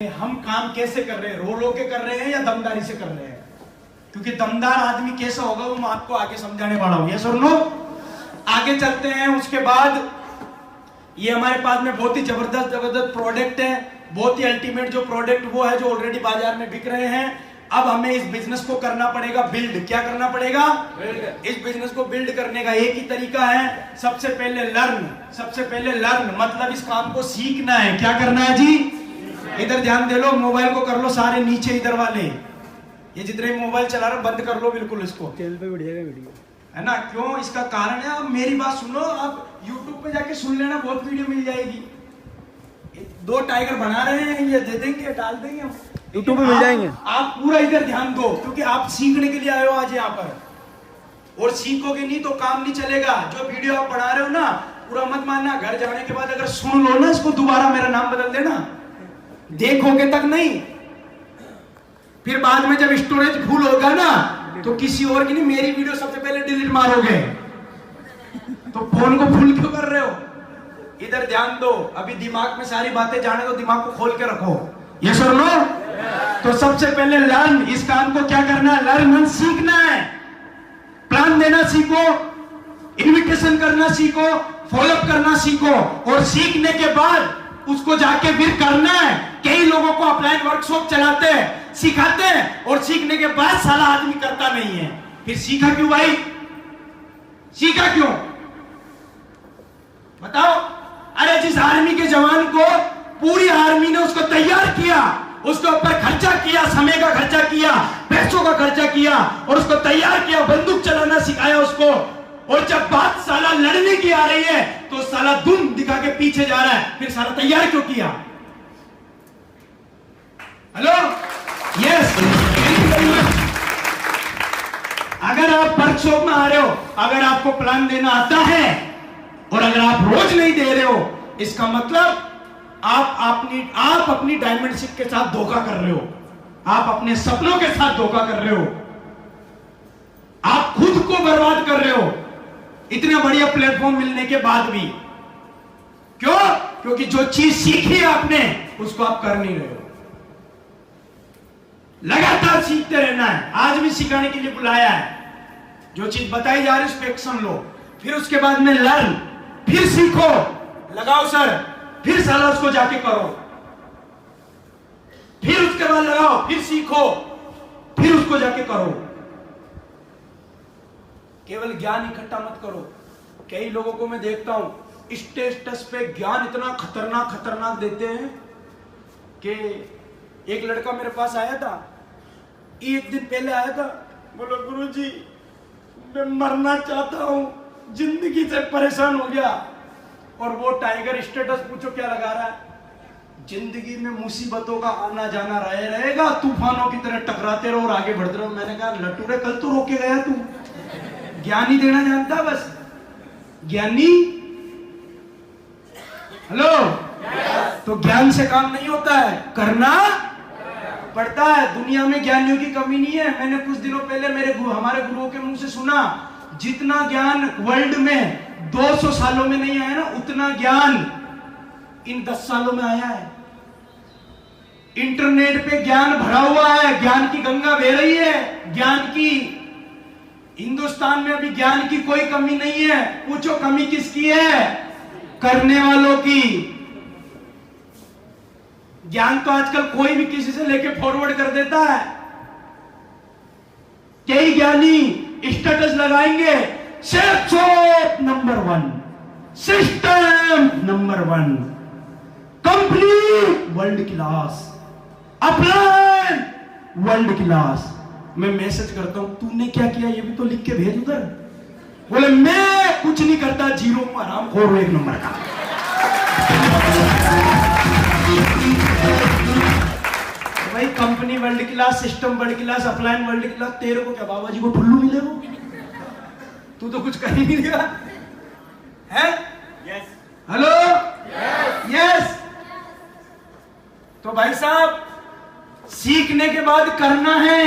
हम काम कैसे कर रहे हैं, रो रो के कर रहे हैं या दमदारी से कर रहे हैं? क्योंकि दमदार आदमी कैसा होगा वो मैं आपको आगे समझाने वाला हूं। यस और नो? आगे चलते हैं। उसके बाद ये हमारे पास में बहुत ही जबरदस्त प्रोडक्ट है, बहुत ही अल्टीमेट जो प्रोडक्ट वो है जो ऑलरेडी बाजार में बिक रहे हैं। अब हमें इस बिजनेस को करना पड़ेगा बिल्ड। क्या करना पड़ेगा? इस बिजनेस को बिल्ड करने का एक ही तरीका है, सबसे पहले लर्न मतलब इस काम को सीखना है। क्या करना है जी? इधर ध्यान दे लो, मोबाइल को कर लो सारे नीचे, इधर वाले ये जितने मोबाइल चला रहे बंद कर लो बिल्कुल इसको, चैनल पे बढ़ जाएगा वीडियो, है ना? क्यों? इसका कारण है, अब मेरी बात सुनो, अब YouTube पे जाके सुन लेना, बहुत वीडियो मिल जाएगी। दो टाइगर बना रहे हैं, ये दे देंगे, डाल देंगे हम YouTube पे मिल जाएंगे। आप पूरा इधर ध्यान दो, क्योंकि आप सीखने के लिए आए हो आज यहाँ पर, और सीखोगे नहीं तो काम नहीं चलेगा। जो वीडियो आप बना रहे हो ना, पूरा मत मानना, घर जाने के बाद अगर सुन लो ना इसको, दोबारा मेरा नाम बदल देना, देखोगे तक नहीं, फिर बाद में जब स्टोरेज फुल होगा ना तो किसी और की नहीं, मेरी वीडियो सबसे पहले डिलीट मारोगे। तो फोन को फुल क्यों कर रहे हो? इधर ध्यान दो, अभी दिमाग में सारी बातें जाने दो, दिमाग को खोल के रखो। यस और नो? तो सबसे पहले लर्न, इस काम को क्या करना है? लर्न, सीखना है। प्लान देना सीखो, इन्विटेशन करना सीखो, फॉलोअप करना सीखो, और सीखने के बाद उसको जाके फिर करना है। कई लोगों को ऑफलाइन वर्कशॉप चलाते हैं, सिखाते हैं, और सीखने के बाद साला आदमी करता नहीं है। फिर सीखा क्यों भाई? सीखा क्यों बताओ? अरे जिस आर्मी के जवान को पूरी आर्मी ने उसको तैयार किया, उसके ऊपर खर्चा किया, समय का खर्चा किया, पैसों का खर्चा किया, और उसको तैयार किया, बंदूक चलाना सिखाया उसको, और जब बात साला लड़ने की आ रही है तो साला दुम दिखा के पीछे जा रहा है, फिर साला तैयार क्यों किया? हेलो? यस। अगर आप वर्कशॉप में आ रहे हो, अगर आपको प्लान देना आता है, और अगर आप रोज नहीं दे रहे हो, इसका मतलब आप अपनी डायमंडशिप के साथ धोखा कर रहे हो, आप अपने सपनों के साथ धोखा कर रहे हो, आप खुद को बर्बाद कर रहे हो, इतना बढ़िया प्लेटफॉर्म मिलने के बाद भी। क्यों? क्योंकि जो चीज सीखी आपने उसको आप कर नहीं रहे हो। लगातार सीखते रहना है, आज भी सिखाने के लिए बुलाया है। जो चीज बताई जा रही है उस पर एक्शन लो, फिर उसके बाद में लर्न, फिर सीखो, लगाओ सर, फिर साला उसको जाके करो, फिर उसके बाद लगाओ, फिर सीखो, फिर उसको जाके करो। केवल ज्ञान इकट्ठा मत करो। कई लोगों को मैं देखता हूं स्टेटस पे ज्ञान इतना खतरनाक देते हैं कि एक लड़का मेरे पास आया था, एक दिन पहले आया था, बोलो गुरुजी मैं मरना चाहता हूं, जिंदगी से परेशान हो गया। और वो टाइगर स्टेटस पूछो क्या लगा रहा है? जिंदगी में मुसीबतों का आना जाना रहेगा, तूफानों की तरह टकराते रहो और आगे बढ़ते रहो। मैंने कहा लटूरे कल तो रोके गया तू, ज्ञानी देना जानता बस, ज्ञानी। हेलो? तो ज्ञान से काम नहीं होता है, करना पड़ता है। दुनिया में ज्ञानियों की कमी नहीं है। मैंने कुछ दिनों पहले हमारे गुरुओं के मुंह से सुना, जितना ज्ञान वर्ल्ड में 200 सालों में नहीं आया ना, उतना ज्ञान इन 10 सालों में आया है। इंटरनेट पे ज्ञान भरा हुआ है, ज्ञान की गंगा बह रही है, ज्ञान की। हिंदुस्तान में अभी ज्ञान की कोई कमी नहीं है। पूछो कमी किसकी है? करने वालों की। ज्ञान तो आजकल कोई भी किसी से लेके फॉरवर्ड कर देता है। कई ज्ञानी स्टेटस लगाएंगे, safe number 1, system number 1, complete world class, upline world class. मैं मैसेज करता हूं, तूने क्या किया ये भी तो लिख के भेज उधर। बोले मैं कुछ नहीं करता, जीरो हूं, आराम खोर 1 नंबर का। भाई company world class, system world class, upline world class, तेरे को क्या बाबा जी को ठुल्लू मिलेगा? तू तो कुछ कर ही नहीं दिया है। यस। हेलो? यस। तो भाई साहब सीखने के बाद करना है।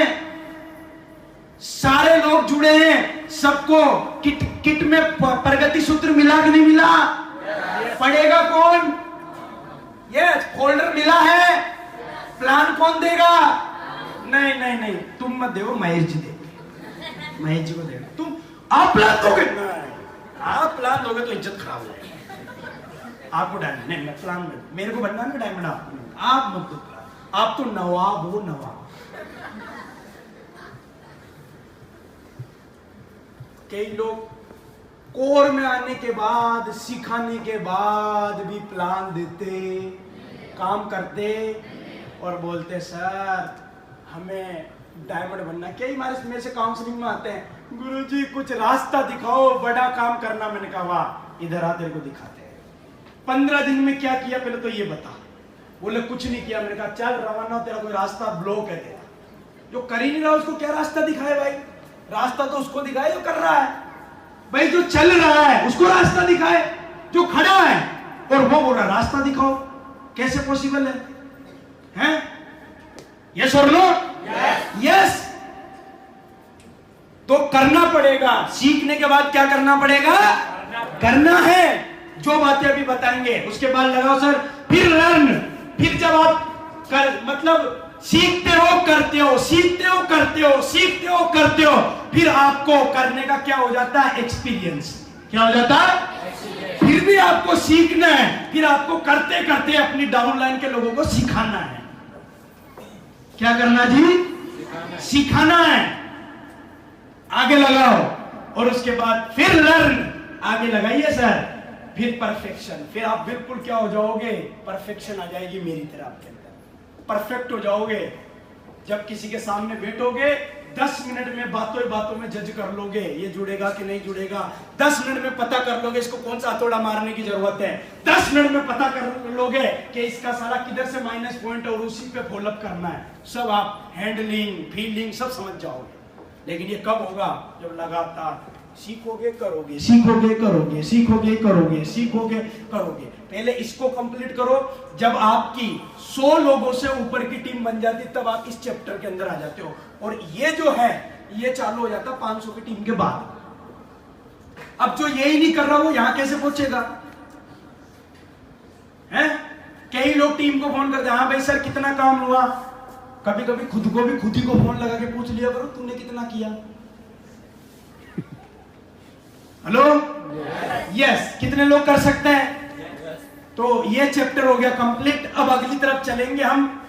सारे लोग जुड़े हैं, सबको किट में प्रगति सूत्र मिला कि नहीं मिला? पढ़ेगा कौन? यस। फोल्डर मिला है, प्लान कौन देगा? नहीं नहीं नहीं, तुम मत दो, महेश जी देंगे, महेश जी को देगा। तुम आप प्लान दोगे? आप प्लान दोगे तो इज्जत खराब हो जाएगी। आपको डायमंड नहीं, मैं प्लान में, मेरे को बनना है डायमंड, आप मत दो प्लान, आप तो नवाब हो, नवाब। कई लोग कोर में आने के बाद, सिखाने के बाद भी प्लान देते, काम करते और बोलते सर हमें डायमंड बनना। कई मेरे से काउंसलिंग में आते हैं, गुरुजी कुछ रास्ता दिखाओ, बड़ा काम करना। मैंने कहा वाह, इधर आ, तेरे को दिखाते हैं। 15 दिन में क्या किया पहले तो ये बता। बोले कुछ नहीं किया। मैंने कहा चल रवाना, तेरा कोई रास्ता ब्लॉक है तेरा, जो कर ही नहीं रहा उसको क्या रास्ता दिखाए भाई? रास्ता तो उसको दिखाए जो कर रहा है भाई, जो चल रहा है उसको रास्ता दिखाए, जो खड़ा है। और वो बोल रहा रास्ता दिखाओ, कैसे पॉसिबल है? हैं? यस और नो? यस। तो करना पड़ेगा। सीखने के बाद क्या करना पड़ेगा? करना है। जो बातें अभी बताएंगे उसके बाद लगाओ सर, फिर लर्न। फिर जब आप कर मतलब सीखते हो करते हो, सीखते हो करते हो, सीखते हो करते हो, फिर आपको करने का क्या हो जाता है? एक्सपीरियंस। क्या हो जाता है? फिर भी आपको सीखना है, फिर आपको करते करते अपनी डाउनलाइन के लोगों को सिखाना है। क्या करना जी? सिखाना है। आगे लगाओ और उसके बाद फिर लर्न, आगे लगाइए सर, फिर परफेक्शन। फिर आप बिल्कुल क्या हो जाओगे? परफेक्शन आ जाएगी मेरी तरह आपके अंदर, परफेक्ट हो जाओगे। जब किसी के सामने बैठोगे 10 मिनट में बातों बातों में जज कर लोगे, ये जुड़ेगा कि नहीं जुड़ेगा। 10 मिनट में पता कर लोगे इसको कौन सा हथौड़ा मारने की जरूरत है। 10 मिनट में पता कर लोगे कि इसका सारा किधर से माइनस पॉइंट और उसी पे फॉलोअप करना है। सब आप हैंडलिंग, फील्डिंग सब समझ जाओगे। लेकिन ये कब होगा? जब लगातार सीखोगे करोगे, सीखोगे करोगे, सीखोगे करोगे, सीखोगे करोगे। पहले इसको कंप्लीट करो। जब आपकी 100 लोगों से ऊपर की टीम बन जाती तब आप इस चैप्टर के अंदर आ जाते हो। और ये जो है ये चालू हो जाता 500 की टीम के बाद। अब जो यही नहीं कर रहा वो यहां कैसे पहुंचेगा? हैं? कई लोग टीम को फोन करते हैं, हाँ भाई सर कितना काम हुआ। कभी कभी खुद को भी खुद ही को फोन लगा के पूछ लिया करो, तूने कितना किया। Hello, yes. कितने लोग कर सकते हैं? तो ये चैप्टर हो गया कंप्लीट। अब अगली तरफ चलेंगे हम।